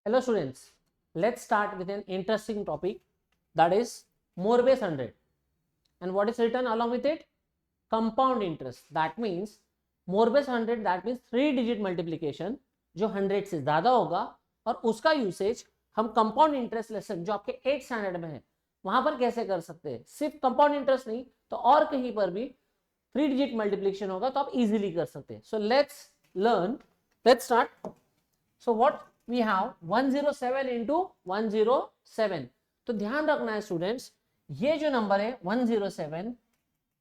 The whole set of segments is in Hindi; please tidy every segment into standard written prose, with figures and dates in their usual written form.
Hello students, let's start with an interesting topic, that is more base 100. And what is written along with it? Compound interest. That means more base 100, that means 3 digit multiplication जो 100 से ज्यादा होगा और उसका यूसेज हम कंपाउंड इंटरेस्ट लेसन जो आपके 8th स्टैंडर्ड में है वहां पर कैसे कर सकते हैं। सिर्फ कंपाउंड इंटरेस्ट नहीं तो और कहीं पर भी 3 डिजिट मल्टीप्लिकेशन होगा तो आप इजीली कर सकते हैं। So let's learn, let's start. So what we have 107 into 107। तो ध्यान रखना है स्टूडेंट्स, ये जो नंबर है 107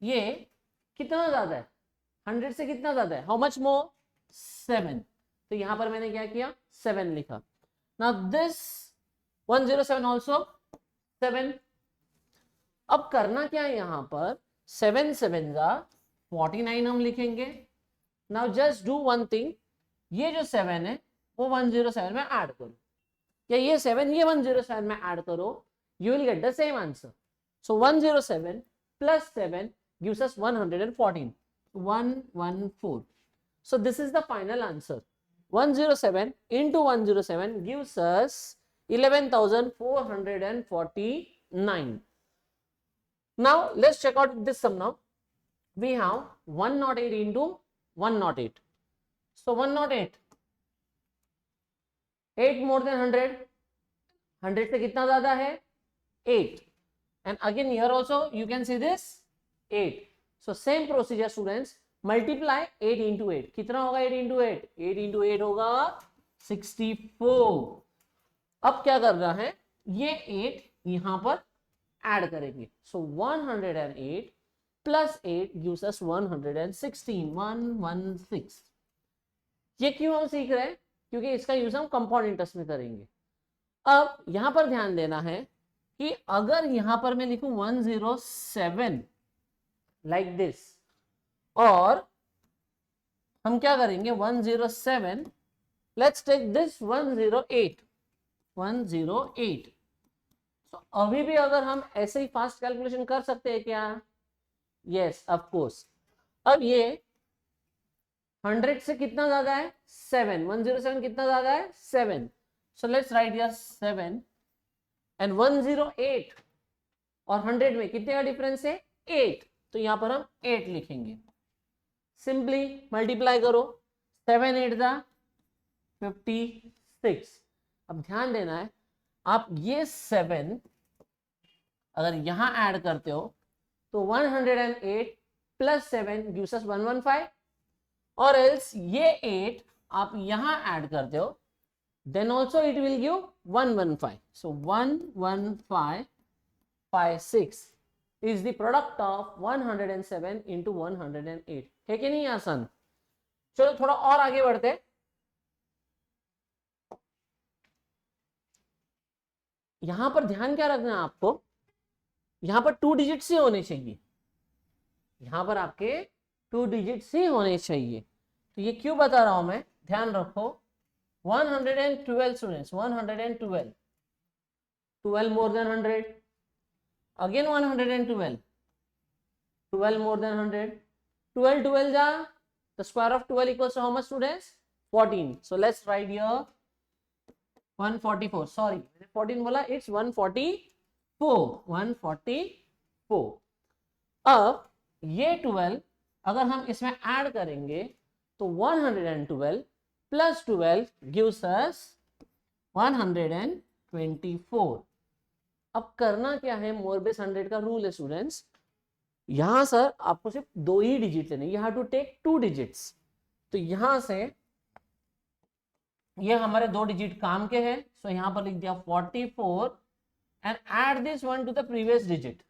ये कितना ज्यादा है, 100 से कितना ज्यादा है, हाउ मच मोर, 7। तो यहां पर मैंने क्या किया, 7 लिखा। Now this 107 also 7। अब करना क्या है, यहां पर 7 7 जा 49 हम लिखेंगे। Now just do one thing, ये जो 7 है वो 107 में ऐड करो, या ये 7 ये 107 में ऐड करो, you will get the same answer. So 107 plus 7 gives us 114, 114. So this is the final answer. 107 into 107 gives us 11,449. Now let's check out this sum now. We have 108 into 108. So 108, 8 more than 100, 100 से कितना ज्यादा है, 8. And again here also you can see this 8. So same procedure students, multiply 8 into 8. कितना होगा 8 into 8? 8 into 8 होगा 64. अब क्या करना है, ये 8 यहां पर ऐड करेंगे। So 108 plus 8 gives us 116, 116। ये क्यों हम सीख रहे हैं, क्योंकि इसका यूज हम कंपाउंड इंटरेस्ट में करेंगे। अब यहां पर ध्यान देना है कि अगर यहां पर मैं लिखूं 107 लाइक दिस, और हम क्या करेंगे 107, लेट्स टेक दिस 108, 108। तो अभी भी अगर हम ऐसे ही फास्ट कैलकुलेशन कर सकते हैं क्या, यस ऑफ कोर्स। अब ये 100 से कितना ज्यादा है, 7, 107 कितना ज्यादा है, 7। So let's write here 7 and 108 और 100 में कितने का डिफरेंस है, 8। तो यहां पर हम 8 लिखेंगे। सिंपली मल्टीप्लाई करो, 7 8 जा 56। अब ध्यान देना है, आप ये 7 अगर यहां ऐड करते हो तो 108 प्लस 7 gives us 115, और एल्स ये 8 आप यहां ऐड करते हो then also it will give 115. So 11556 is the product of 107 into 108. है कि नहीं आसान। चलो थोड़ा और आगे बढ़ते, यहां पर ध्यान क्या रखना है आपको, यहां पर 2 डिजिट्स ही होने चाहिए, यहां पर आपके 2 डिजिट्स ही होने चाहिए। तो ये क्यों बता रहा हूं मैं, ध्यान रखो। 112 students, 112, 12 more than 100, again 112, 12 more than 100, 12 12 ja, the square of 12 equals to how much students, 14. So let's write here 144, sorry 14 बोला, it's 144, 144। अब ये 12 अगर हम इसमें ऐड करेंगे तो 112 plus 12 gives us 124। अब करना क्या है, मोर बेस 100 का रूल है स्टूडेंट्स, यहां सर आपको सिर्फ 2 ही डिजिट लेने, you have to take 2 digits. तो यहां से ये हमारे 2 डिजिट काम के हैं, सो यहां पर लिख दिया 44 and add this one two the previous digit,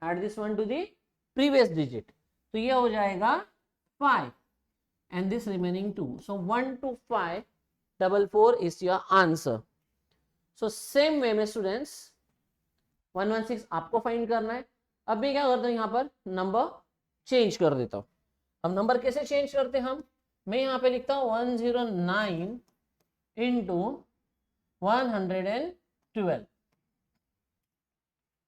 add this one two the previous digit. तो ये हो जाएगा 5 and this remaining 2. So 12544 is your answer. So same way में students 116 आपको फाइंड करना है। अब मैं क्या करता हूँ, यहाँ पर नंबर चेंज कर देता हूँ। अब नंबर कैसे चेंज करते हैं हम, मैं यहाँ पे लिखता हूँ 109 into 112।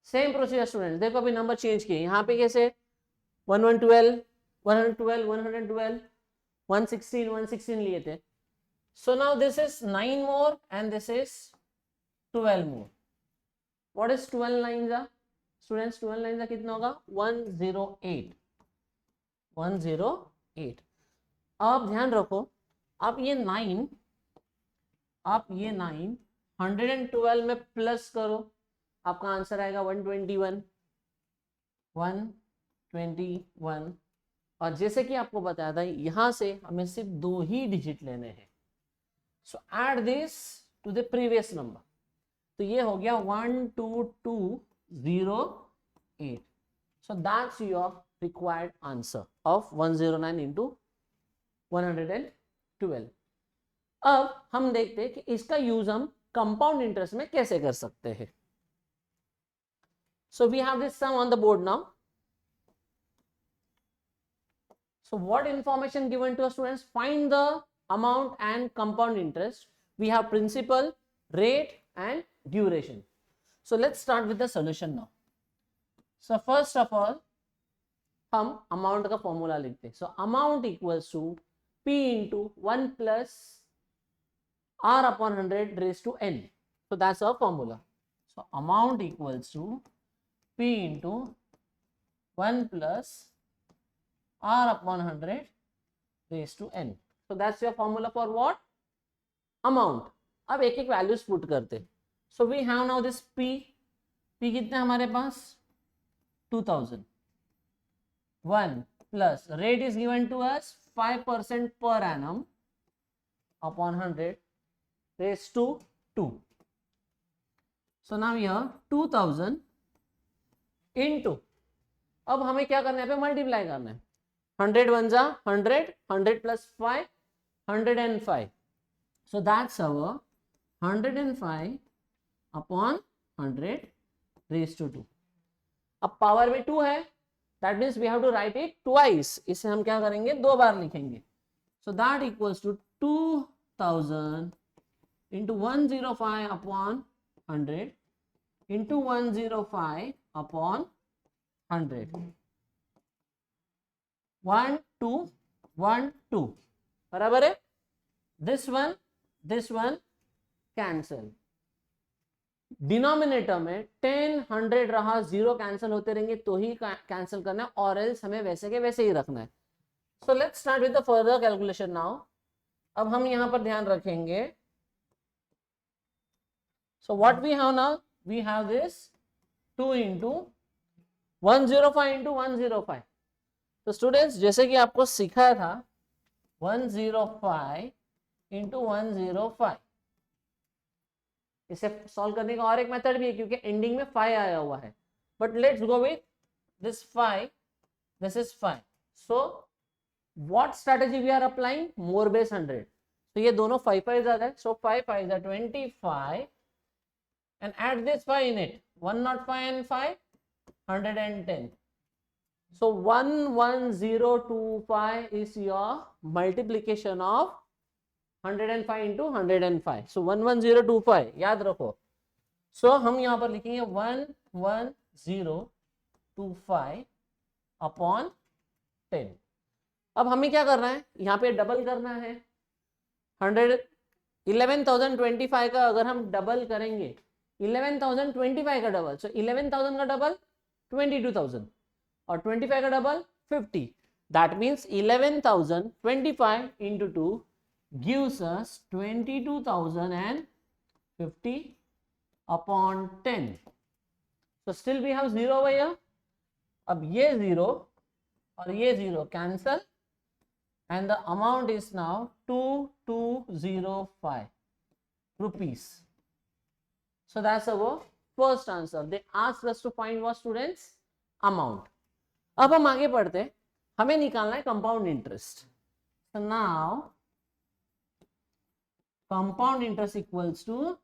सेम प्रोसीजर स्टूडेंट, देखो अभी नंबर चेंज किए, यहाँ पे कैसे 112 112 112 116 116 लिए थे, So now this is 9 more and this is 12 more. What is 12 9 students? 12 9 कितना होगा? 108. 108. अब ध्यान रखो, आप ये 9 112 में प्लस करो, आपका आंसर आएगा 121. 121. और जैसे कि आपको बताया था, यहां से हमें सिर्फ 2 ही डिजिट लेने हैं. So add this to the previous number. तो ये हो गया 12208. So that's your required answer of 109 into 112. अब हम देखते हैं कि इसका यूज हम कंपाउंड इंटरेस्ट में कैसे कर सकते हैं. So we have this sum on the board now. So what information given to us, students? Find the amount and compound interest. We have principal, rate and duration. So let's start with the solution now. So first of all, हम amount का formula लिखते हैं. So amount equals to P into 1 plus R upon 100 raised to N. So that's our formula. So amount equals to P into 1 plus R upon 100 raised to N. So that's your formula for what? Amount. अब एक एक वैल्यूज पुट करते. So we have now this P. P कितने हमारे पास? 2000. 1 plus rate is given to us 5% per annum upon 100 raised to 2. So now here 2000 into, अब हमें क्या करना है? पे मल्टीप्लाई करना है. 100 1 जा 100, 100 plus 5, 105. So that's our 105 upon 100 raised to 2. अब पावर में 2 है, that means we have to write it twice. इसे हम क्या करेंगे? 2 बार लिखेंगे. So that equals to 2000 into 105 upon 100 into 105 upon 100. 1 2 1 2 बराबर है. this one cancel. डिनोमिनेटर में 10 100 रहा, 0 कैंसिल होते रहेंगे तो ही कैंसिल करना है, और एल्स हमें वैसे के वैसे ही रखना है. So let's start with the further calculation now. अब हम यहां पर ध्यान रखेंगे. So what we have now? We have this 2 into 105 into 105. तो स्टूडेंट्स जैसे कि आपको सिखाया था 105 into 105. इसे सॉल्व करने का और एक मेथड भी है क्योंकि एंडिंग में 5 आया हुआ है. But let's go with this 5. This is 5. So what strategy we are applying? More base 100. तो ये दोनों 5 5 ज्यादा है. सो 5 5 is 25 and add this 5 in it. 105 and 5 110. So 11025 is your multiplication of 105 into 105. So 11025 याद रखो. So हम यहाँ पर लिखेंगे 11025 upon 10. अब हमें क्या करना है? यहाँ पे डबल करना है. 11,025 का अगर हम डबल करेंगे, 11,025 का डबल, so 11,000 का डबल 22,000 और 25 का double 50. That means 11,025 into 2 gives us 22,050 upon 10. So still we have 0 over here. अब ये 0 और ये 0 cancel and the amount is now 2205 rupees. So that's our first answer. They asked us to find what, students? Amount. अब हम आगे बढ़ते हैं. हमें निकालना है compound interest. So now compound interest equals to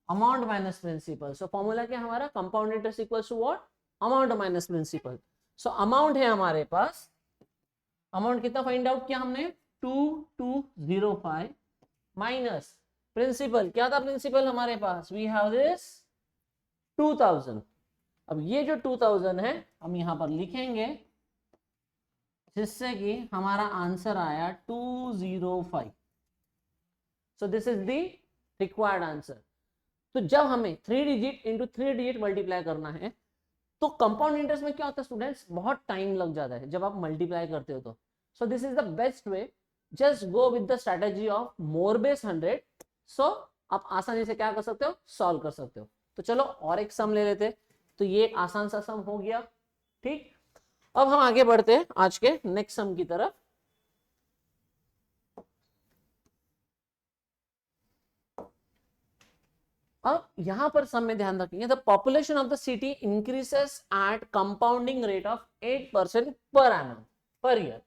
amount minus principal. So formula क्या हमारा? compound interest equals to what? amount minus principal. So amount है हमारे पास. amount कितना फाइंड आउट किया हमने? 2205 माइनस प्रिंसिपल. क्या था प्रिंसिपल हमारे पास? We have this 2000. अब ये जो 2000 है हम यहां पर लिखेंगे, जिससे कि हमारा आंसर आया 205. सो this is the required answer. तो जब हमें 3 डिजिट इंटू 3 डिजिट मल्टीप्लाई करना है तो कंपाउंड इंटरेस्ट में क्या होता है स्टूडेंट्स, बहुत टाइम लग जाता है जब आप मल्टीप्लाई करते हो तो। सो this is the best way, just go with the strategy of more base 100। सो आप आसानी से क्या कर सकते हो, सॉल्व कर सकते हो। तो चलो और एक सम ले लेते। तो ये एक आसान सा सम हो गया, ठीक। अब हम आगे बढ़ते हैं आज के नेक्स्ट सम की तरफ। अब यहां पर सम में ध्यान रखेंगे, the population of the city increases eight compounding rate of 8% per annum per year.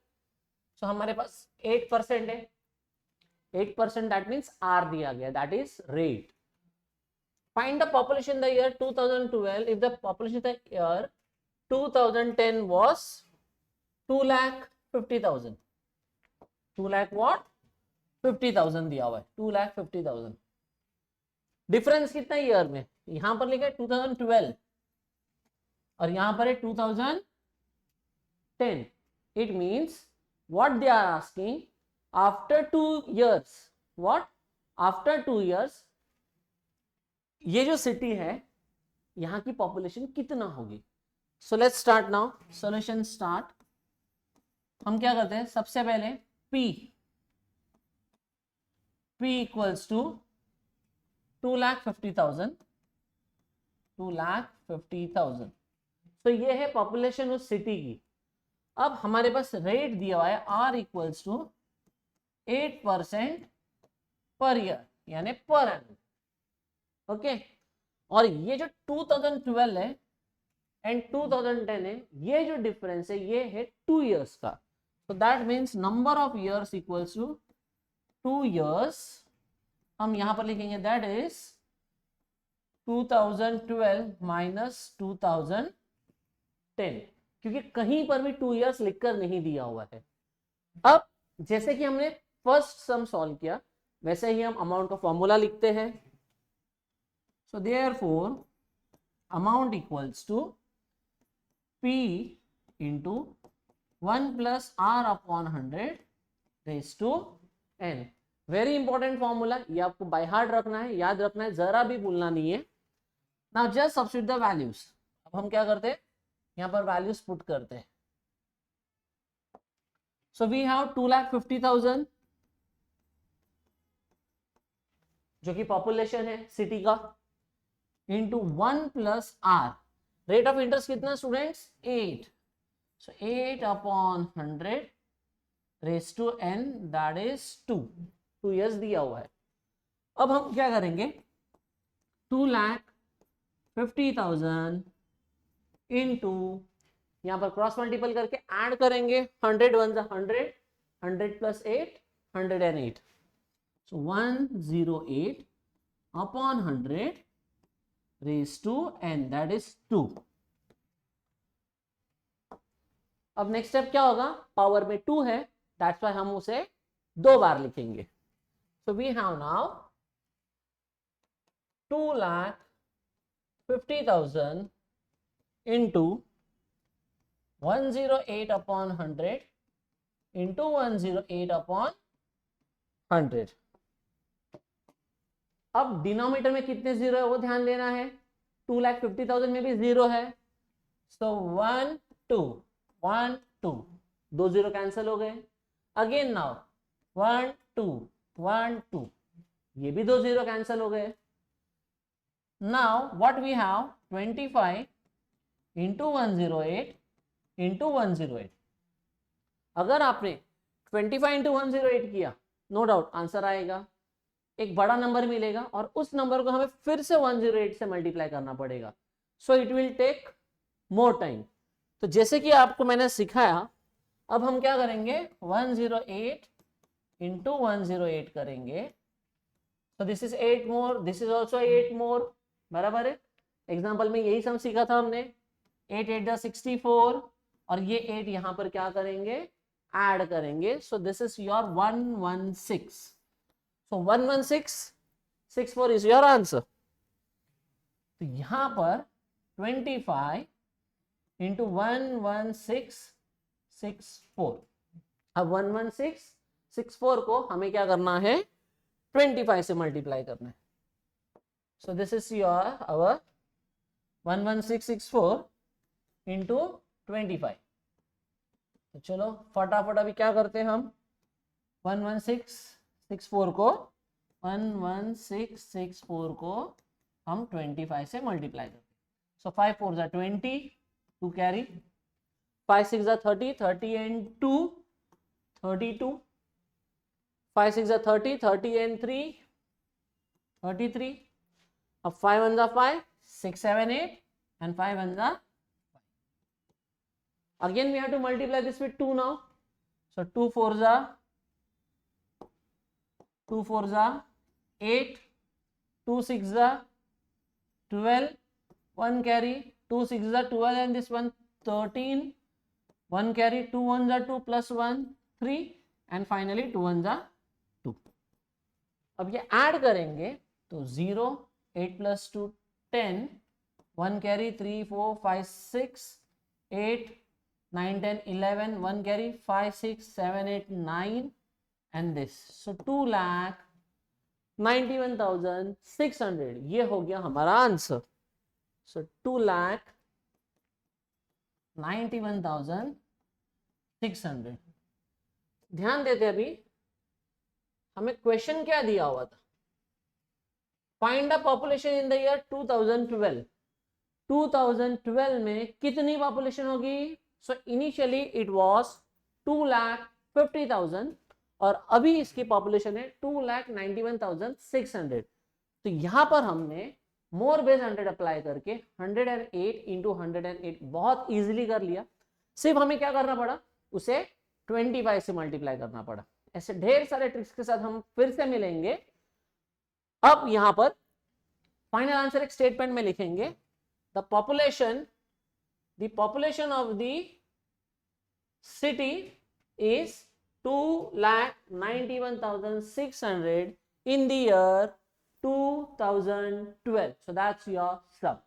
सो हमारे पास 8% है, 8% दैट मीन्स आर दिया गया, that is rate. Find the population the year 2012 if the population the year 2010 was 2,50,000। 2,50,000 दिया हुआ है, 2,50,000। डिफरेंस कितना ईयर में, यहां पर लिखा है 2012 और यहां पर है 2010। It means what they are asking, after 2 years, what after 2 years ये जो सिटी है यहां की पॉपुलेशन कितना होगी। सो let's start now, solution start. हम क्या करते हैं, सबसे पहले P इक्वल्स टू 2,50,000, 2,50,000। तो ये है पॉपुलेशन उस सिटी की। अब हमारे पास रेट दिया हुआ है R equals to 8% per year यानी पर एनम, ओके। और ये जो 2012 है एंड 2010 है, ये जो डिफरेंस है ये है 2 years का। तो that means number of years equals to 2 years। हम यहां पर लिखेंगे दैट इज 2012 माइनस 2010, क्योंकि कहीं पर भी 2 years लिखकर नहीं दिया हुआ है। अब जैसे कि हमने फर्स्ट सम सॉल्व किया वैसे ही हम अमाउंट का फॉर्मूला लिखते हैं। So therefore amount equals to P into 1 plus R upon 100 raise to N। Very important formula, ये आपको बाय हार्ट रखना है, याद रखना है, जरा भी भूलना नहीं है। Now just substitute the values. अब हम क्या करते हैं, यहां पर वैल्यूज पुट करते हैं। सो वी हैव 2,50,000 जो कि पॉपुलेशन है सिटी का, into 1 plus R। Rate of interest कितना students, 8। So 8 upon 100 raise to N that is 2 years दिया हुआ है। अब हम क्या करेंगे, 2,50,000 इंटू यहां पर क्रॉस मल्टीपल करके ऐड करेंगे, 100 1 100, 100 plus 8 108। So 108 upon 100 raise to N that is 2। अब नेक्स्ट स्टेप क्या होगा, पावर में 2 है दैट्स व्हाई हम उसे 2 बार लिखेंगे। So we have now 2,50,000 into 108 upon 100 into 108 upon 100। अब डिनोमिनेटर में कितने जीरो है वो ध्यान देना है, 2,50,000 में भी जीरो है। सो 1 2 1 2, 2 जीरो कैंसिल हो गए। अगेन नाउ 1 2 1 2, ये भी 2 जीरो कैंसिल हो गए। Now what we have 25 into 108 into 108। अगर आपने 25 इंटू 108 किया, नो डाउट आंसर आएगा, एक बड़ा नंबर मिलेगा और उस नंबर को हमें फिर से 108 से मल्टीप्लाई करना पड़ेगा। So it will take more time. तो जैसे कि आपको मैंने सिखाया, अब हम क्या करेंगे, 108 इंटू 108 करेंगे। तो this is 8 more, this is also 8 मोर, बराबर है। एग्जाम्पल में यही सम सीखा था हमने, 8 8 64 और ये 8 यहां पर क्या करेंगे, ऐड करेंगे। सो this is your 116। So 116 64 is your answer. तो यहां पर 25 इंटू 11664। अब 11664 को हमें क्या करना है, 25 से मल्टीप्लाई करना है. So this is your our 11664 into 25. तो चलो फटाफट अभी क्या करते हैं हम 11664 को हम 25 से मल्टीप्लाई करते हैं. सो 5 4 जा 20, 2 कैरी, 5 6 जा 30, 30 and 2 32, 5 6 जा 30, 30 and 3 33. अब 5 1 जा 5, 6 7 8 and 5 1 जा 5. Again we have to multiply this with 2 now. So 2 4 जा 8, 2 6 जा 12, 1 carry, 2 6 जा 12 and this one 13, 1 carry, 2 1 जा 2 plus 1 3 and finally 2 1 जा 2. अब ये ऐड करेंगे तो 0, 8 plus 2 10, 1 carry, 3 4 5 6 8 9 10 11, 1 carry, 5 6 7 8 9 and this. So 2,91,600 ये हो गया हमारा आंसर. So 2,91,600. ध्यान देते अभी हमें क्वेश्चन क्या दिया हुआ था. Find the population in the year 2012. 2012 में कितनी पॉपुलेशन होगी. सो इनिशियली इट वाज 2,50,000 और अभी इसकी पॉपुलेशन है 2,91,600. तो यहां पर हमने मोर बेस 100 अप्लाई करके 108 इंटू 108 बहुत इजीली कर लिया. सिर्फ हमें क्या करना पड़ा, उसे 25 से मल्टीप्लाई करना पड़ा. ऐसे ढेर सारे ट्रिक्स के साथ हम फिर से मिलेंगे. अब यहां पर फाइनल आंसर एक स्टेटमेंट में लिखेंगे. The population of the city is 2,91,600 in the year 2012. So that's your sum.